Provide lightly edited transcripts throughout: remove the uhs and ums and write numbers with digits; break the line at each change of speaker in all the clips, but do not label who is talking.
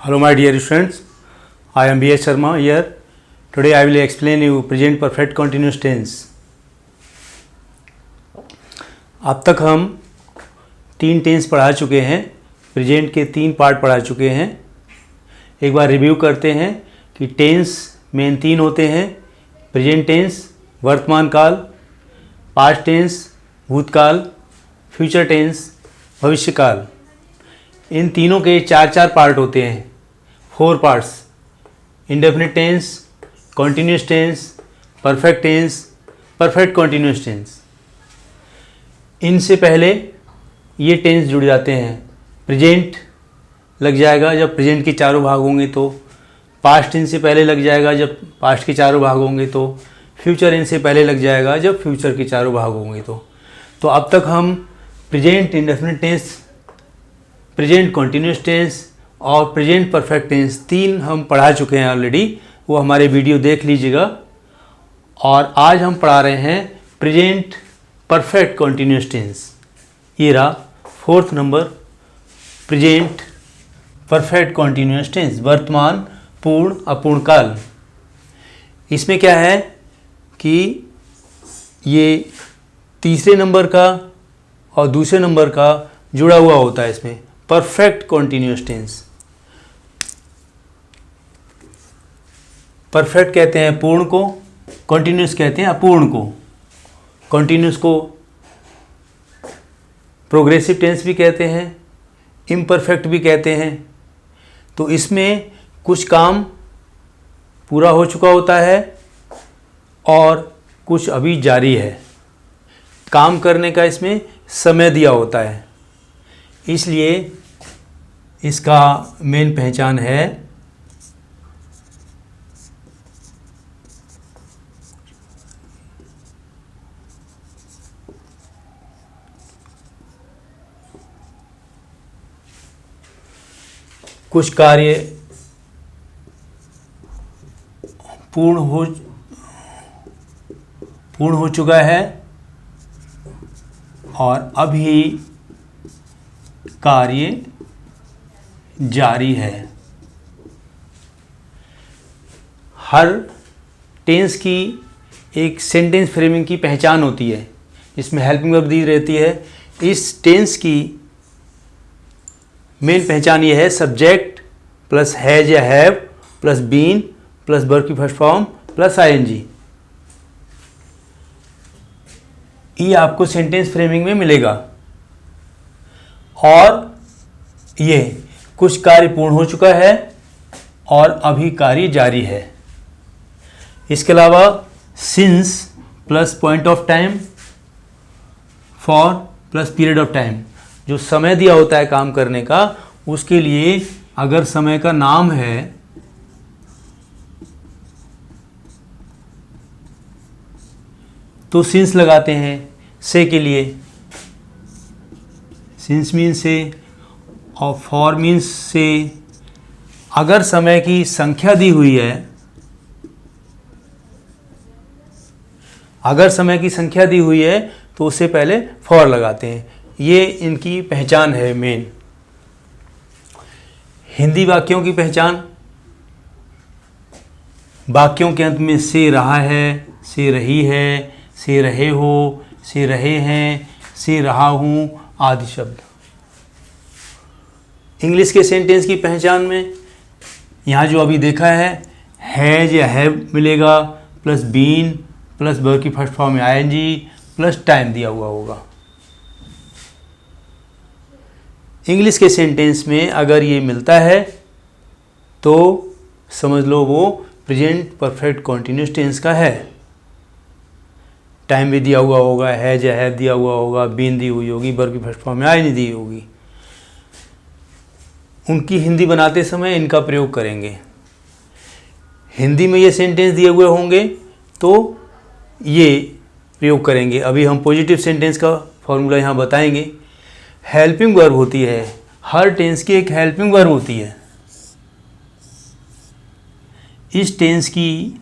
Hello my dear students, I am B.H. Sharma here. Today I will explain you present perfect continuous tense. अब तक हम 3 tense पढ़ा चुके हैं, present के 3 पार्ट पढ़ा चुके हैं. एक बार रिव्यू करते हैं कि टेंस मेन 3 होते हैं: प्रेजेंट टेंस वर्तमान काल, पास्ट टेंस भूतकाल, फ्यूचर टेंस भविष्य काल. इन तीनों के 4 पार्ट होते हैं, 4 parts: indefinite tense, continuous tense, perfect tense, perfect continuous tense. इनसे पहले ये टेंस जुड़ जाते हैं. प्रेजेंट लग जाएगा जब प्रेजेंट के चारों भाग होंगे, तो पास्ट टेंस से पहले लग जाएगा जब पास्ट के चारों भाग होंगे, तो फ्यूचर टेंस से पहले लग जाएगा जब फ्यूचर के चारों भाग होंगे. तो अब तक हम present indefinite tense, present continuous tense और प्रेजेंट परफेक्ट टेंस 3 हम पढ़ा चुके हैं ऑलरेडी. वो हमारे वीडियो देख लीजिएगा. और आज हम पढ़ा रहे हैं प्रेजेंट परफेक्ट कॉन्टिन्यूस टेंस. ये रहा 4th number, present perfect continuous tense, वर्तमान पूर्ण अपूर्ण काल. इसमें क्या है कि ये तीसरे नंबर का और दूसरे नंबर का जुड़ा हुआ होता है. इसमें परफेक्ट कॉन्टिन्यूस टेंस, परफेक्ट कहते हैं पूर्ण को, कॉन्टिन्यूस कहते हैं अपूर्ण को. कॉन्टिन्यूस को प्रोग्रेसिव टेंस भी कहते हैं, इम्परफेक्ट भी कहते हैं. तो इसमें कुछ काम पूरा हो चुका होता है और कुछ अभी जारी है. काम करने का इसमें समय दिया होता है, इसलिए इसका मेन पहचान है कुछ कार्य पूर्ण हो चुका है और अभी कार्य जारी है. हर टेंस की एक सेंटेंस फ्रेमिंग की पहचान होती है, इसमें हेल्पिंग वर्ब दी रहती है. इस टेंस की मेन पहचान ये है: सब्जेक्ट प्लस हैज या have plus been plus verb की फर्स्ट फॉर्म प्लस आईएनजी. ये आपको सेंटेंस फ्रेमिंग में मिलेगा. और ये कुछ कार्य पूर्ण हो चुका है और अभी कार्य जारी है. इसके अलावा since plus point of time, for plus period of time, जो समय दिया होता है काम करने का, उसके लिए अगर समय का नाम है तो सिंस लगाते हैं. से के लिए सिंस मीन्स से और फॉर मीन्स से. अगर समय की संख्या दी हुई है, अगर समय की संख्या दी हुई है तो उससे पहले फॉर लगाते हैं. ये इनकी पहचान है मेन. हिंदी वाक्यों की पहचान: वाक्यों के अंत में से रहा है, से रही है, से रहे हो, से रहे हैं, से रहा हूं आदि शब्द. इंग्लिश के सेंटेंस की पहचान में यहाँ जो अभी देखा है, हैज या हैव मिलेगा प्लस बीन प्लस वर्ब की फर्स्ट फॉर्म में आईएनजी प्लस टाइम दिया हुआ होगा. इंग्लिश के सेंटेंस में अगर ये मिलता है तो समझ लो वो प्रेजेंट परफेक्ट कॉन्टिन्यूस टेंस का है. टाइम भी दिया हुआ होगा, हैज या हैव दिया हुआ होगा, बीन दी हुई होगी, वर्ब की फर्स्ट फॉर्म में आईएनजी दी होगी. उनकी हिंदी बनाते समय इनका प्रयोग करेंगे. हिंदी में ये सेंटेंस दिए हुए होंगे तो ये प्रयोग करेंगे. अभी हम पॉजिटिव सेंटेंस का फॉर्मूला यहाँ बताएंगे. हेल्पिंग वर्ब होती है, हर टेंस की एक हेल्पिंग वर्ब होती है. इस टेंस की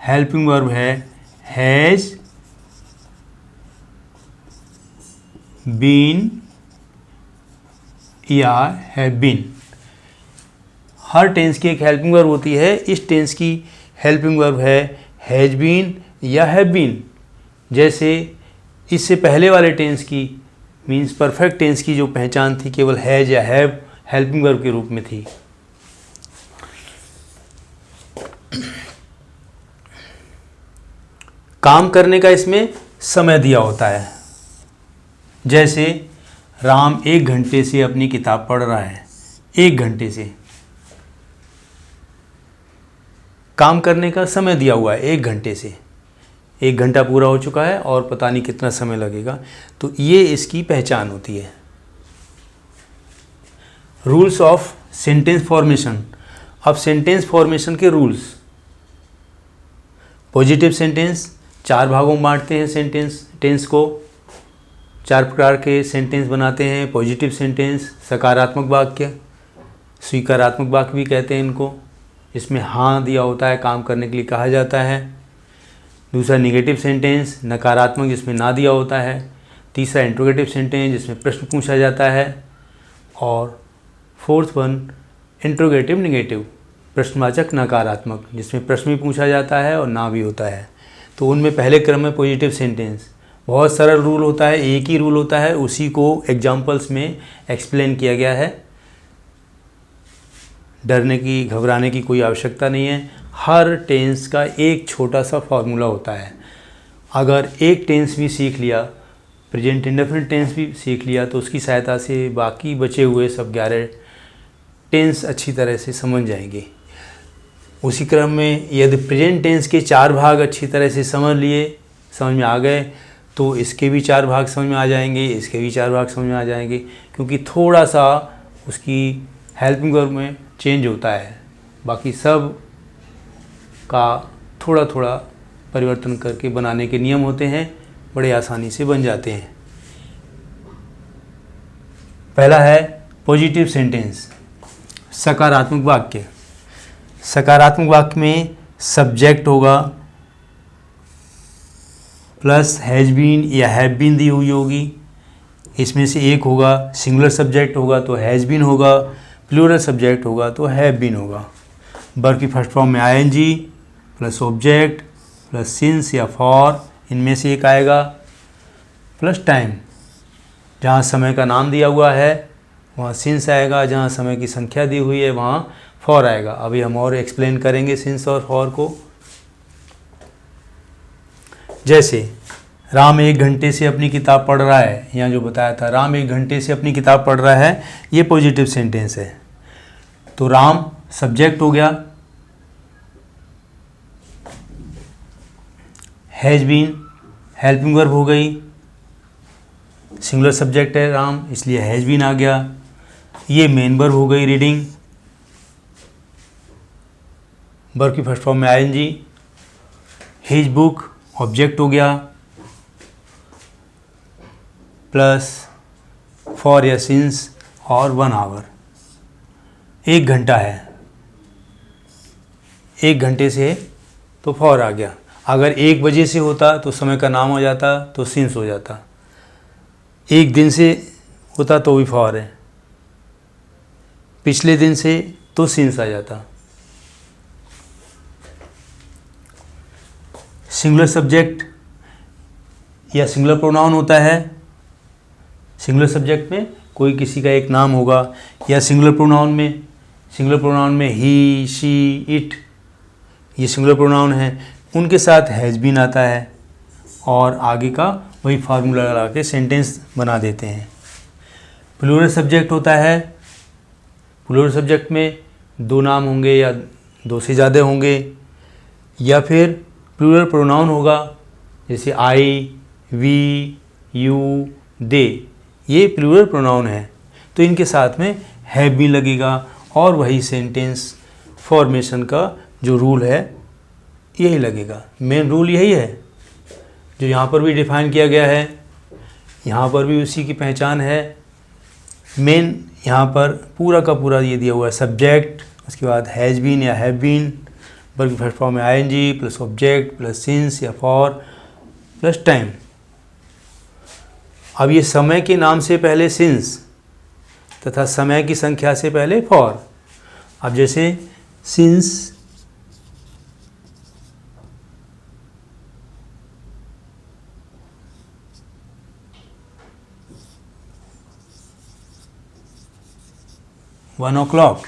हेल्पिंग वर्ब है हैज, बीन, या हैव बीन। हर टेंस की एक हेल्पिंग वर्ब होती है। इस टेंस की हेल्पिंग वर्ब है हैज बीन या हैव बीन। जैसे इससे पहले वाले टेंस की मीन्स परफेक्ट टेंस की जो पहचान थी केवल हैज या हैव हेल्पिंग वर्ब के रूप में थी। काम करने का इसमें समय दिया होता है। जैसे राम 1 घंटे से अपनी किताब पढ़ रहा है। 1 घंटे से काम करने का समय दिया हुआ है 1 घंटे से। 1 घंटा पूरा हो चुका है और पता नहीं कितना समय लगेगा, तो ये इसकी पहचान होती है। Rules of sentence formation. अब सेंटेंस फॉर्मेशन के रूल्स। पॉजिटिव सेंटेंस 4 भागों में बांटते हैं। टेंस को 4 प्रकार के सेंटेंस बनाते हैं। पॉजिटिव सेंटेंस, सकारात्मक वाक्य, स्वीकारात्मक वाक्य भी कहते हैं इनको, इसमें हाँ दिया होता है, काम करने के लिए कहा जाता है। दूसरा निगेटिव सेंटेंस, नकारात्मक, जिसमें ना दिया होता है। तीसरा इंट्रोगेटिव सेंटेंस, जिसमें प्रश्न पूछा जाता है। और फोर्थ वन इंट्रोगेटिव निगेटिव, प्रश्नवाचक नकारात्मक, जिसमें प्रश्न भी पूछा जाता है और ना भी होता है। तो उनमें पहले क्रम में पॉजिटिव सेंटेंस। बहुत सरल रूल होता है, एक ही रूल होता है, उसी को एग्जाम्पल्स में एक्सप्लेन किया गया है। डरने की, घबराने की कोई आवश्यकता नहीं है। हर टेंस का एक छोटा सा फॉर्मूला होता है। अगर एक टेंस भी सीख लिया, प्रेजेंट इंडेफिनिट टेंस भी सीख लिया, तो उसकी सहायता से बाकी बचे हुए सब 11 टेंस अच्छी तरह से समझ जाएंगे। उसी क्रम में यदि प्रेजेंट टेंस के 4 भाग अच्छी तरह से समझ में आ गए, तो इसके भी 4 भाग समझ में आ जाएंगे, इसके भी 4 भाग समझ में आ जाएंगे, क्योंकि थोड़ा सा उसकी हेल्पिंग वर्ब में चेंज होता है। बाकी सब का थोड़ा थोड़ा परिवर्तन करके बनाने के नियम होते हैं, बड़े आसानी से बन जाते हैं। पहला है पॉजिटिव सेंटेंस, सकारात्मक वाक्य। सकारात्मक वाक्य में सब्जेक्ट होगा प्लस हैज बीन या हैव बीन दी हुई होगी। इसमें से एक होगा, सिंगुलर सब्जेक्ट होगा तो हैज बीन होगा, प्लूरल सब्जेक्ट होगा तो हैव बीन होगा। वर्ब की फर्स्ट फॉर्म में ING plus object plus since या फॉर, इनमें से एक आएगा, प्लस टाइम। जहाँ समय का नाम दिया हुआ है वहाँ सिंस आएगा, जहाँ समय की संख्या दी हुई है वहाँ फॉर आएगा। अभी हम और एक्सप्लेन करेंगे सिंस और फॉर को। जैसे राम 1 घंटे से अपनी किताब पढ़ रहा है, यहाँ जो बताया था राम 1 घंटे से अपनी किताब पढ़ रहा है, ये पॉजिटिव सेंटेंस है। तो राम सब्जेक्ट हो गया, हैज बीन हेल्पिंग वर्ब हो गई, सिंगुलर सब्जेक्ट है राम इसलिए हैज बीन आ गया। ये मेन वर्ब हो गई रीडिंग, वर्ब की फर्स्ट फॉर्म में आईएनजी। हिज बुक ऑब्जेक्ट हो गया प्लस फॉर या सिंस और 1 आवर। 1 घंटा है, 1 घंटे से तो फॉर आ गया। अगर 1 बजे से होता तो समय का नाम हो जाता तो सिंस हो जाता। 1 दिन से होता तो भी फॉर है, पिछले दिन से तो सिंस आ जाता। सिंगुलर सब्जेक्ट या सिंगुलर प्रोनाउन होता है। सिंगुलर सब्जेक्ट में कोई किसी का एक नाम होगा, या सिंगुलर प्रोनाउन में ही, शी, इट, ये सिंगुलर प्रोनाउन है। उनके साथ हैज बीन आता है और आगे का वही फार्मूला लगा के सेंटेंस बना देते हैं। प्लूरल सब्जेक्ट होता है। प्लूरल सब्जेक्ट में 2 नाम होंगे या 2 से ज़्यादा होंगे, या फिर प्लूरल प्रोनाउन होगा, जैसे आई, वी, यू, दे, ये प्लूरल प्रोनाउन है। तो इनके साथ में हैव बीन लगेगा और वही सेंटेंस फॉर्मेशन का जो रूल है यही लगेगा। मेन रूल यही है जो यहाँ पर भी डिफाइन किया गया है, यहाँ पर भी उसी की पहचान है। मेन यहाँ पर पूरा का पूरा ये दिया हुआ है, सब्जेक्ट, उसके बाद हैज बीन या हैव बीन, वर्ब की फर्स्ट फॉर्म में ING plus object plus since या फॉर प्लस टाइम। अब ये समय के नाम से पहले सिंस, तथा समय की संख्या से पहले फॉर। अब जैसे सिंस, वन ओ क्लॉक,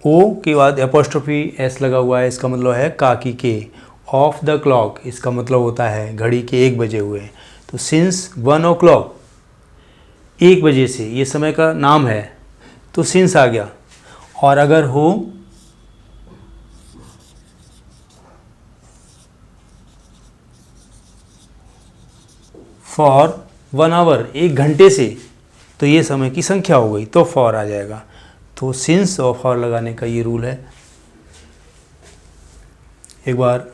ओ के बाद एपोस्ट्रोफी एस लगा हुआ है, इसका मतलब है काकी के। ऑफ द क्लॉक, इसका मतलब होता है घड़ी के 1 बजे हुए। तो सिंस 1 ओ क्लॉक, 1 बजे से, ये समय का नाम है, तो सिंस आ गया। और अगर हो फॉर 1 आवर, 1 घंटे से, तो ये समय की संख्या हो गई, तो फॉर आ जाएगा। तो सिंस और फॉर लगाने का ये रूल है। एक बार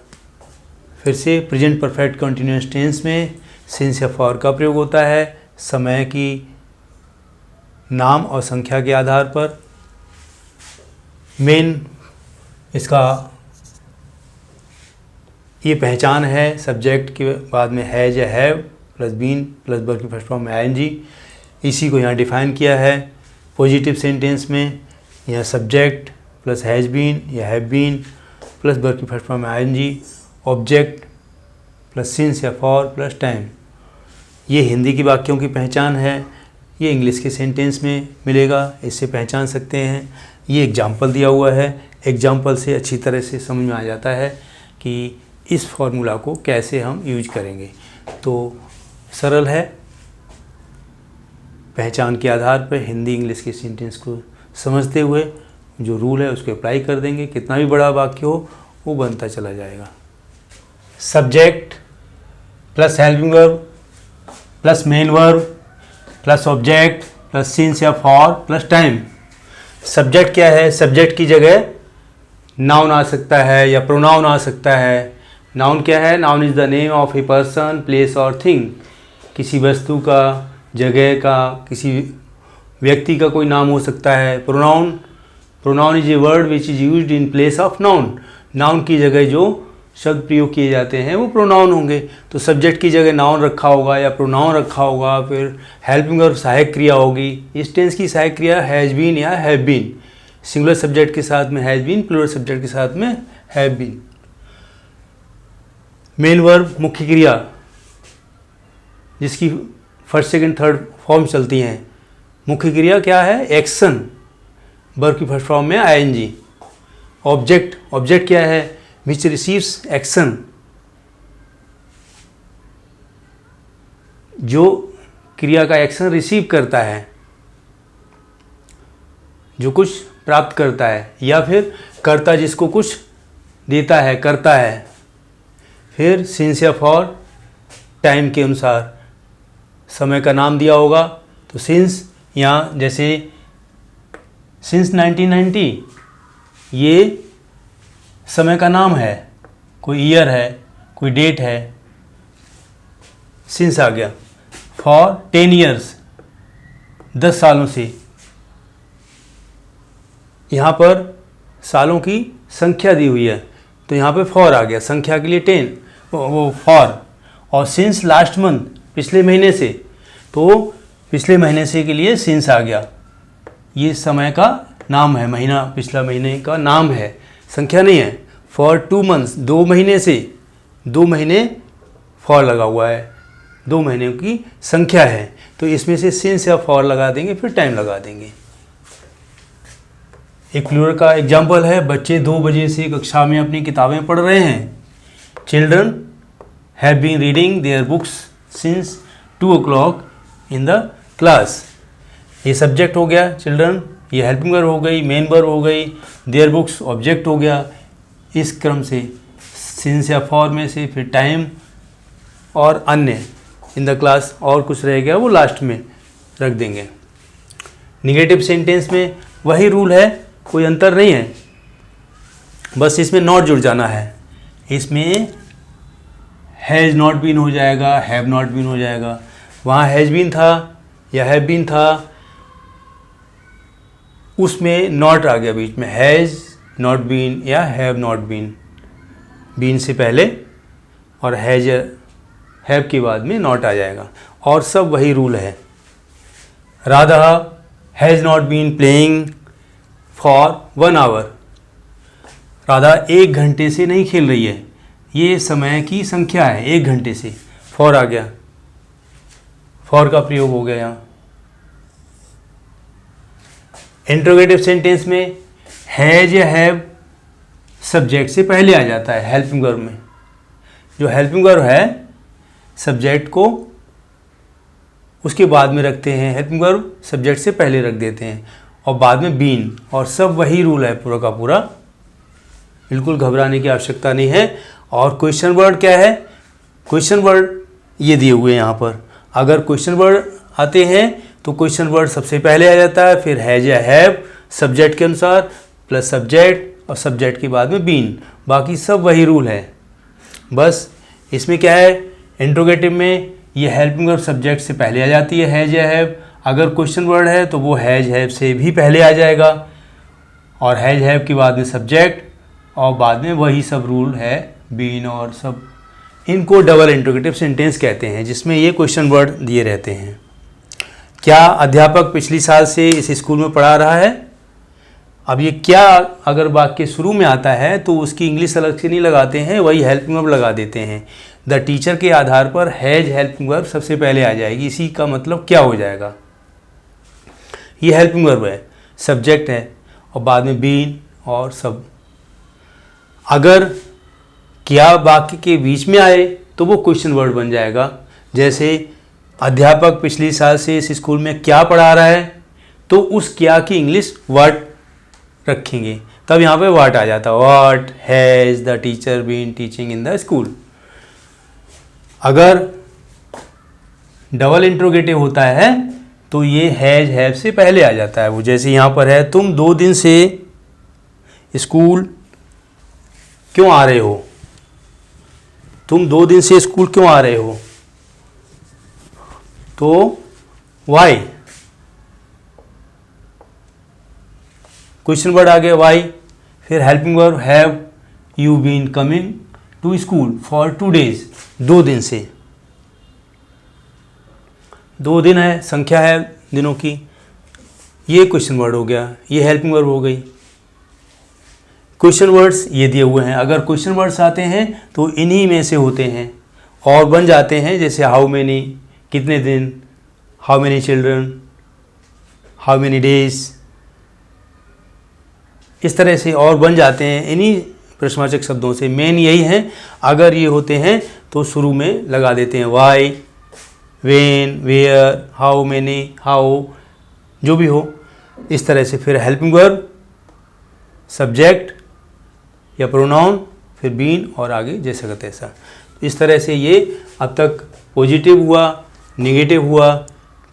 फिर से प्रेजेंट परफेक्ट कंटिन्यूअस टेंस में सिंस या फॉर का प्रयोग होता है समय की नाम और संख्या के आधार पर। मेन इसका ये पहचान है, सब्जेक्ट के बाद में हैज या have plus been plus verb की फर्स्ट फॉर्म में आईएनजी, इसी को यहाँ डिफाइन किया है। पॉजिटिव सेंटेंस में यह सब्जेक्ट प्लस हैज बीन या हैव बीन प्लस वर्ब की फर्स्ट फॉर्म में आईएनजी, ऑब्जेक्ट प्लस सिंस या फॉर प्लस टाइम। ये हिंदी की वाक्यों की पहचान है, ये इंग्लिश के सेंटेंस में मिलेगा, इससे पहचान सकते हैं। ये एग्जाम्पल दिया हुआ है, एग्जाम्पल से अच्छी तरह से समझ में आ जाता है कि इस फॉर्मूला को कैसे हम यूज करेंगे। तो सरल है, पहचान के आधार पर हिंदी इंग्लिश के सेंटेंस को समझते हुए जो रूल है उसको अप्लाई कर देंगे, कितना भी बड़ा वाक्य हो वो बनता चला जाएगा। Subject plus helping verb plus main verb plus object plus since या फॉर प्लस टाइम। सब्जेक्ट क्या है? सब्जेक्ट की जगह नाउन आ सकता है या प्रोनाउन आ सकता है। नाउन क्या है? Noun is the name of a person, place और थिंग। किसी वस्तु का, जगह का, किसी व्यक्ति का कोई नाम हो सकता है। Pronoun is a word which is used in place of noun. Noun की जगह जो शब्द प्रयोग किए जाते हैं वो प्रोनाउन होंगे। तो सब्जेक्ट की जगह नाउन रखा होगा या प्रोनाउन रखा होगा। फिर हेल्पिंग वर्ब सहायक क्रिया होगी। इस टेंस की सहायक क्रिया हैज़ बीन या हैव बीन। सिंगुलर सब्जेक्ट के साथ में हैज़ बीन, प्लूरल सब्जेक्ट के साथ में हैव बीन। मेन वर्ब मुख्य क्रिया जिसकी फर्स्ट सेकंड थर्ड फॉर्म चलती हैं। मुख्य क्रिया क्या है? एक्शन। वर्ब की फर्स्ट फॉर्म में आईएनजी। ऑब्जेक्ट क्या है? विच रिसीव्स एक्शन, जो क्रिया का एक्शन रिसीव करता है, जो कुछ प्राप्त करता है, या फिर कर्ता जिसको कुछ देता है, करता है। फिर सिंस या फॉर टाइम के अनुसार समय का नाम दिया होगा। तो सिंस, यहाँ जैसे सिंस 1990 ये समय का नाम है, कोई ईयर है, कोई डेट है, सिंस आ गया। फॉर 10 ईयर्स, 10 सालों से, यहाँ पर सालों की संख्या दी हुई है तो यहाँ पे फॉर आ गया, संख्या के लिए 10 वो फॉर। और सिंस लास्ट मंथ, पिछले महीने से, तो पिछले महीने से के लिए सिंस आ गया। ये समय का नाम है, महीना, पिछला महीने का नाम है, संख्या नहीं है। फॉर 2 मंथ्स, 2 महीने से, 2 महीने फॉर लगा हुआ है, 2 महीने की संख्या है। तो इसमें से सिंस या फॉर लगा देंगे, फिर टाइम लगा देंगे। एक प्लूरल का एग्जाम्पल है, बच्चे 2 बजे से कक्षा में अपनी किताबें पढ़ रहे हैं। Children have been reading their books since 2 o'clock in the class. ये सब्जेक्ट हो गया चिल्ड्रन, ये हेल्पिंग वर्ब हो गई, मेन वर्ब हो गई, देयर बुक्स ऑब्जेक्ट हो गया। इस क्रम से सिंस या फॉर में से फिर टाइम और अन्य इन द क्लास, और कुछ रह गया वो लास्ट में रख देंगे। निगेटिव सेंटेंस में वही रूल है, कोई अंतर नहीं है, बस इसमें नॉट जुड़ जाना है। इसमें हैज़ नॉट बीन हो जाएगा, हैव नॉट बीन हो जाएगा। वहाँ हैज़ बीन था या हैव बीन था, उसमें नॉट आ गया बीच में, हैज़ नॉट बीन या हैव नॉट बीन, बीन से पहले, और हैव के बाद में नॉट आ जाएगा। और सब वही रूल है। Radha has not been playing for 1 hour. Radha 1 घंटे से नहीं खेल रही है। ये समय की संख्या है, 1 घंटे से। फॉर आ गया, फॉर का प्रयोग हो गया यहाँ। इंट्रोगेटिव सेंटेंस में हैज़ या हैव सब्जेक्ट से पहले आ जाता है। हेल्पिंग वर्ब में जो हेल्पिंग वर्ब है सब्जेक्ट को उसके बाद में रखते हैं, हेल्पिंग वर्ब सब्जेक्ट से पहले रख देते हैं, और बाद में बीन, और सब वही रूल है पूरा का पूरा। बिल्कुल घबराने की आवश्यकता नहीं है। और क्वेश्चन वर्ड क्या है? क्वेश्चन वर्ड ये दिए हुए हैं यहाँ पर। अगर क्वेश्चन वर्ड आते हैं तो क्वेश्चन वर्ड सबसे पहले आ जाता है, फिर हैज या हैव सब्जेक्ट के अनुसार प्लस सब्जेक्ट, और सब्जेक्ट के बाद में बीन। बाकी सब वही रूल है। बस इसमें क्या है, इंट्रोगेटिव में ये हेल्पिंग वर्ब सब्जेक्ट से पहले आ जाती है, हैज या हैव। अगर क्वेश्चन वर्ड है तो वो हैज हैव से भी पहले आ जाएगा, और हैज हैव के बाद में सब्जेक्ट, और बाद में वही सब रूल है बीन और सब। इनको डबल इंट्रोगेटिव सेंटेंस कहते हैं, जिसमें ये क्वेश्चन वर्ड दिए रहते हैं। क्या अध्यापक पिछली साल से इस स्कूल में पढ़ा रहा है? अब ये क्या अगर वाक्य शुरू में आता है तो उसकी इंग्लिश अलग से नहीं लगाते हैं, वही हेल्पिंग वर्ब लगा देते हैं। द टीचर के आधार पर हैज हेल्पिंग वर्ब सबसे पहले आ जाएगी। इसी का मतलब क्या हो जाएगा, ये हेल्पिंग वर्ब है, सब्जेक्ट है, और बाद में बीन और सब। अगर क्या वाक्य के बीच में आए तो वो क्वेश्चन वर्ड बन जाएगा। जैसे अध्यापक पिछली साल से इस स्कूल में क्या पढ़ा रहा है, तो उस क्या की इंग्लिश व्हाट रखेंगे, तब यहाँ पे व्हाट आ जाता है। What has the teacher been teaching in the school. अगर डबल इंट्रोगेटिव होता है तो ये हैज हैव से पहले आ जाता है। वो जैसे यहाँ पर है, तुम 2 दिन से स्कूल क्यों आ रहे हो? तुम 2 दिन से स्कूल क्यों आ रहे हो? तो वाई, क्वेश्चन वर्ड आ गया वाई। फिर helping verb have you been coming to school for 2 days, 2 दिन से। 2 दिन है, संख्या है दिनों की, ये क्वेश्चन वर्ड हो गया, ये हेल्पिंग वर्ब हो गई। क्वेश्चन वर्ड्स ये दिए हुए हैं। अगर क्वेश्चन वर्ड्स आते हैं तो इन्हीं में से होते हैं और बन जाते हैं, जैसे हाउ मेनी, कितने दिन, how many children, how many days, इस तरह से और बन जाते हैं इन्हीं प्रश्नवाचक शब्दों से। मेन यही है, अगर ये होते हैं तो शुरू में लगा देते हैं why, when, where, how many, how, जो भी हो इस तरह से। फिर हेल्पिंग वर्ब, सब्जेक्ट या प्रोनाउन, फिर बीन, और आगे जैसा का तैसा। इस तरह से ये अब तक पॉजिटिव हुआ, नेगेटिव हुआ,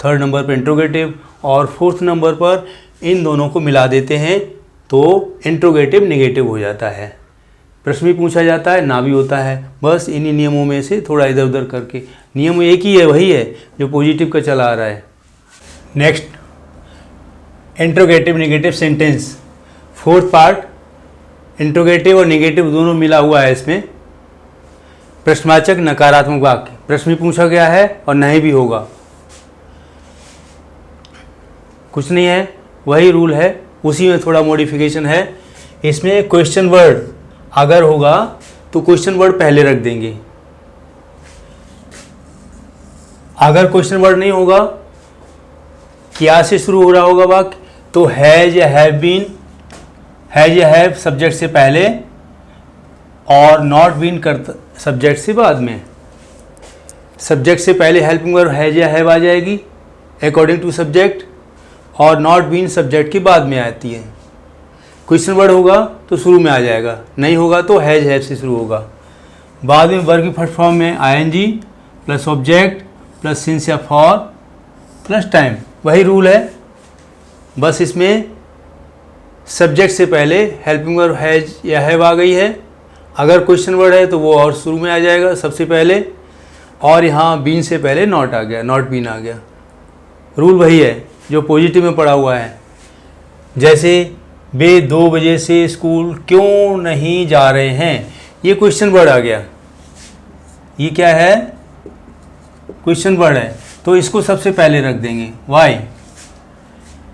3rd नंबर पर इंट्रोगेटिव, और 4th नंबर पर इन दोनों को मिला देते हैं तो इंट्रोगेटिव नेगेटिव हो जाता है। प्रश्न भी पूछा जाता है, ना भी होता है। बस इन्हीं नियमों में से थोड़ा इधर उधर करके, नियम एक ही है, वही है जो पॉजिटिव का चला आ रहा है। Next, interrogative negative sentence, 4th part. Interrogative और नेगेटिव दोनों मिला हुआ है इसमें। प्रश्नवाचक नकारात्मक वाक्य, प्रश्न भी पूछा गया है और नहीं भी होगा, कुछ नहीं है, वही रूल है, उसी में थोड़ा मॉडिफिकेशन है। इसमें क्वेश्चन वर्ड अगर होगा तो क्वेश्चन वर्ड पहले रख देंगे। अगर क्वेश्चन वर्ड नहीं होगा, क्या से शुरू हो रहा होगा वाक्य, तो हैज या हैव बीन, हैज या हैव सब्जेक्ट से पहले, और नॉट बीन करता सब्जेक्ट से बाद में। सब्जेक्ट से पहले हेल्पिंग वर्ब हैज या हैव आ जाएगी अकॉर्डिंग टू सब्जेक्ट, और नॉट बीन सब्जेक्ट के बाद में आती है। क्वेश्चन वर्ड होगा तो शुरू में आ जाएगा, नहीं होगा तो हैज हैव से शुरू होगा। बाद में वर्ब की फर्स्ट फॉर्म में ING plus object plus since या फॉर प्लस टाइम, वही रूल है। बस इसमें सब्जेक्ट से पहले हेल्पिंग वर्ब हैज या हैव आ गई है। अगर क्वेश्चन वर्ड है तो वो और शुरू में आ जाएगा सबसे पहले, और यहाँ बीन से पहले नॉट आ गया, नॉट बीन आ गया। रूल वही है जो पॉजिटिव में पड़ा हुआ है। जैसे वे 2 बजे से स्कूल क्यों नहीं जा रहे हैं, ये क्वेश्चन वर्ड आ गया। ये क्या है, क्वेश्चन वर्ड है, तो इसको सबसे पहले रख देंगे वाई।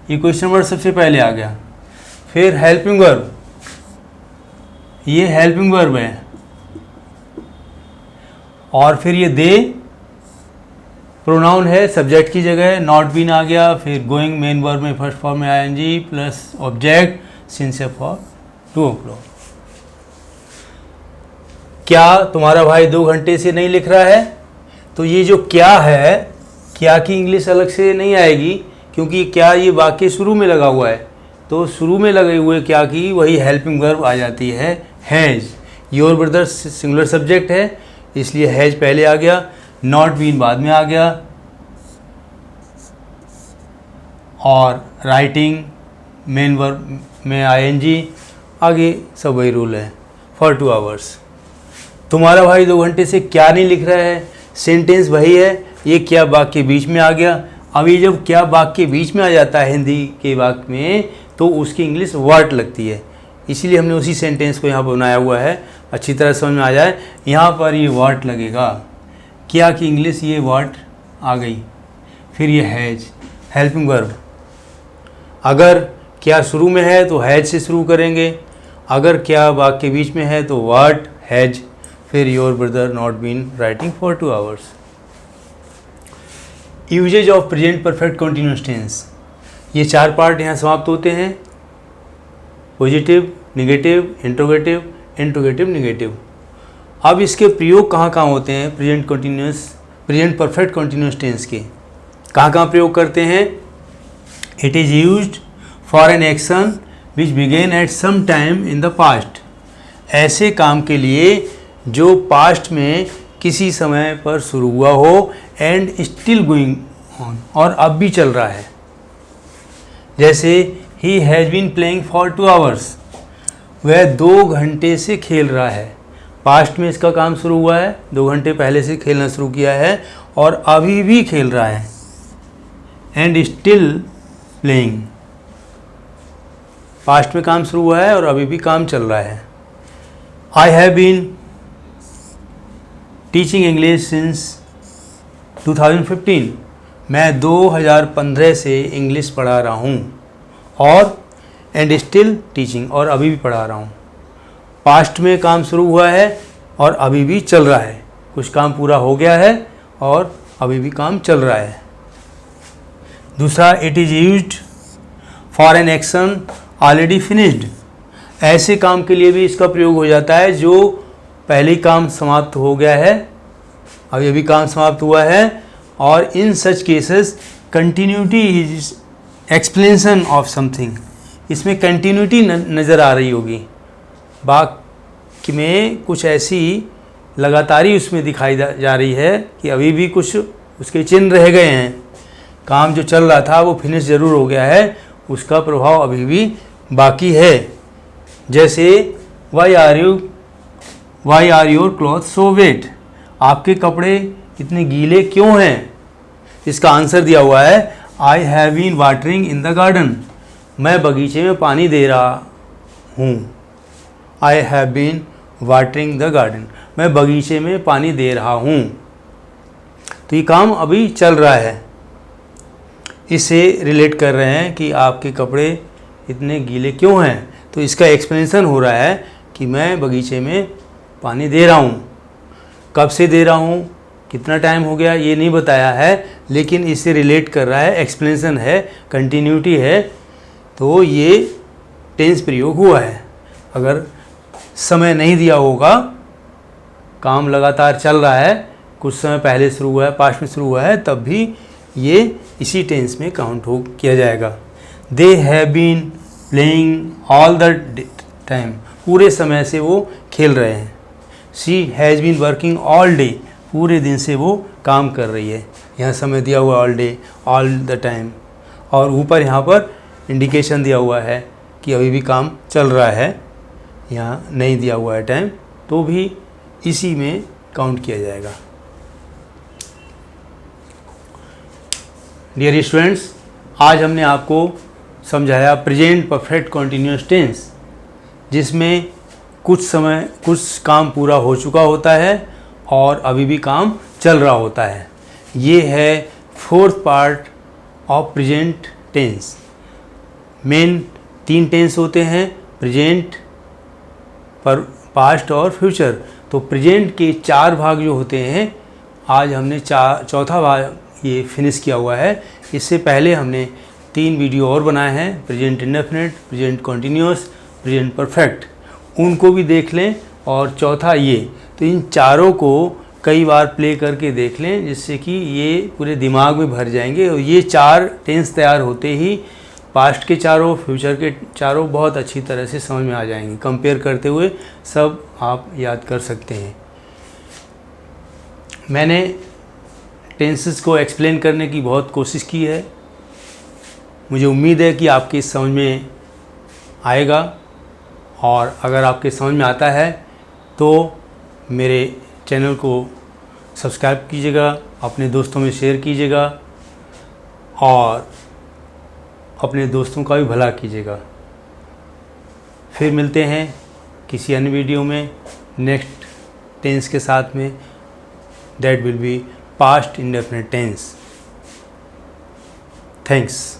ये क्वेश्चन वर्ब सबसे पहले आ गया। फिर हेल्पिंग वर्ब, ये हेल्पिंग वर्ब है। और फिर ये दे प्रोनाउन है, सब्जेक्ट की जगह नॉट बीन आ गया। फिर गोइंग मेन वर्ब में फर्स्ट फॉर्म में ING plus object sincere for 2 o'clock। क्या तुम्हारा भाई 2 घंटे से नहीं लिख रहा है? तो ये जो क्या है, क्या की इंग्लिश अलग से नहीं आएगी, क्योंकि क्या ये वाक्य शुरू में लगा हुआ है, तो शुरू में लगे हुए क्या की वही हेल्पिंग वर्ब आ जाती है, has. Your brother singular subject है, इसलिए हैज पहले आ गया, नॉट बीन बाद में आ गया, और राइटिंग मेन वर्ब में आईएनजी, आगे सब वही रूल है। For 2 hours। तुम्हारा भाई 2 घंटे से क्या नहीं लिख रहा है, सेंटेंस वही है, ये क्या वाक्य के बीच में आ गया। अब ये जब क्या वाक्य के बीच में आ जाता है हिंदी के वाक्य में, तो उसकी इंग्लिश व्हाट लगती है, इसीलिए हमने उसी सेंटेंस को यहाँ पर बनाया हुआ है, अच्छी तरह समझ में आ जाए। यहाँ पर ये व्हाट लगेगा, क्या की इंग्लिश ये व्हाट आ गई। फिर ये हैज, हेल्पिंग वर्ब। अगर क्या शुरू में है तो हैज से शुरू करेंगे, अगर क्या वाक्य के बीच में है तो व्हाट, हैज। फिर your brother not been writing for 2 hours। Uses of present perfect continuous tense, ये 4 पार्ट यहाँ समाप्त होते हैं। Positive, negative, interrogative, interrogative, negative. अब इसके प्रयोग कहाँ कहाँ होते हैं प्रेजेंट परफेक्ट कंटिन्यूअस टेंस के, कहाँ कहाँ प्रयोग करते हैं? It is used for an action which began at some time in the past. ऐसे काम के लिए जो पास्ट में किसी समय पर शुरू हुआ हो, एंड स्टिल गोइंग ऑन, और अब भी चल रहा है। जैसे ही has been playing for 2 hours, वह 2 घंटे से खेल रहा है। पास्ट में इसका काम शुरू हुआ है, 2 घंटे पहले से खेलना शुरू किया है और अभी भी खेल रहा है। एंड स्टिल प्लेइंग, पास्ट में काम शुरू हुआ है और अभी भी काम चल रहा है। I have been teaching English since 2015, मैं 2015 से इंग्लिश पढ़ा रहा हूँ। और एंड स्टिल टीचिंग, और अभी भी पढ़ा रहा हूँ। पास्ट में काम शुरू हुआ है और अभी भी चल रहा है, कुछ काम पूरा हो गया है और अभी भी काम चल रहा है। दूसरा, it is used for an action already finished. ऐसे काम के लिए भी इसका प्रयोग हो जाता है जो पहले ही काम समाप्त हो गया है, अभी काम समाप्त हुआ है। और in such cases continuity is explanation of something, इसमें कंटिन्यूटी नज़र आ रही होगी, वाक्य में कुछ ऐसी लगातारी उसमें दिखाई जा रही है कि अभी भी कुछ उसके चिन्ह रह गए हैं। काम जो चल रहा था वो फिनिश ज़रूर हो गया है, उसका प्रभाव अभी भी बाकी है। जैसे why are your cloth so wet, आपके कपड़े इतने गीले क्यों हैं? इसका आंसर दिया हुआ है, I have been watering in the garden, मैं बगीचे में पानी दे रहा हूँ। I have been watering the garden, मैं बगीचे में पानी दे रहा हूँ। तो ये काम अभी चल रहा है, इससे रिलेट कर रहे हैं कि आपके कपड़े इतने गीले क्यों हैं। तो इसका एक्सप्लेनेशन हो रहा है कि मैं बगीचे में पानी दे रहा हूँ। कब से दे रहा हूँ, कितना टाइम हो गया, ये नहीं बताया है, लेकिन इससे रिलेट कर रहा है, एक्सप्लेनेशन है, कंटिन्यूटी है, तो ये टेंस प्रयोग हुआ है। अगर समय नहीं दिया होगा, काम लगातार चल रहा है, कुछ समय पहले शुरू हुआ है, पास्ट में शुरू हुआ है, तब भी ये इसी टेंस में काउंट किया जाएगा। They have been playing all the time, पूरे समय से वो खेल रहे हैं। She has been working all day, पूरे दिन से वो काम कर रही है। यहाँ समय दिया हुआ all day, all the time, और ऊपर यहाँ पर इंडिकेशन दिया हुआ है कि अभी भी काम चल रहा है। यहाँ नहीं दिया हुआ है टाइम, तो भी इसी में काउंट किया जाएगा। डियर स्टूडेंट्स, आज हमने आपको समझाया प्रेजेंट परफेक्ट कंटिन्यूअस टेंस, जिसमें कुछ काम पूरा हो चुका होता है और अभी भी काम चल रहा होता है। ये है 4th part of present tense. Main 3 tense होते हैं, प्रेजेंट, पर पास्ट और फ्यूचर। तो प्रेजेंट के 4 भाग जो होते हैं, आज हमने चौथा भाग ये फिनिश किया हुआ है। इससे पहले हमने 3 वीडियो और बनाए हैं, present indefinite, present continuous, present perfect, उनको भी देख लें। और चौथा ये, तो इन चारों को कई बार प्ले करके देख लें, जिससे कि ये पूरे दिमाग में भर जाएंगे। और ये 4 टेंस तैयार होते ही पास्ट के चारों, फ्यूचर के चारों बहुत अच्छी तरह से समझ में आ जाएंगे। कंपेयर करते हुए सब आप याद कर सकते हैं। मैंने टेंसेस को एक्सप्लेन करने की बहुत कोशिश की है। मुझे उम्मीद है कि आपकी समझ में आएगा, और अगर आपके समझ में आता है तो मेरे चैनल को सब्सक्राइब कीजिएगा, अपने दोस्तों में शेयर कीजिएगा, और अपने दोस्तों का भी भला कीजिएगा। फिर मिलते हैं किसी अन्य वीडियो में नेक्स्ट टेंस के साथ में, that will be past indefinite tense. Thanks.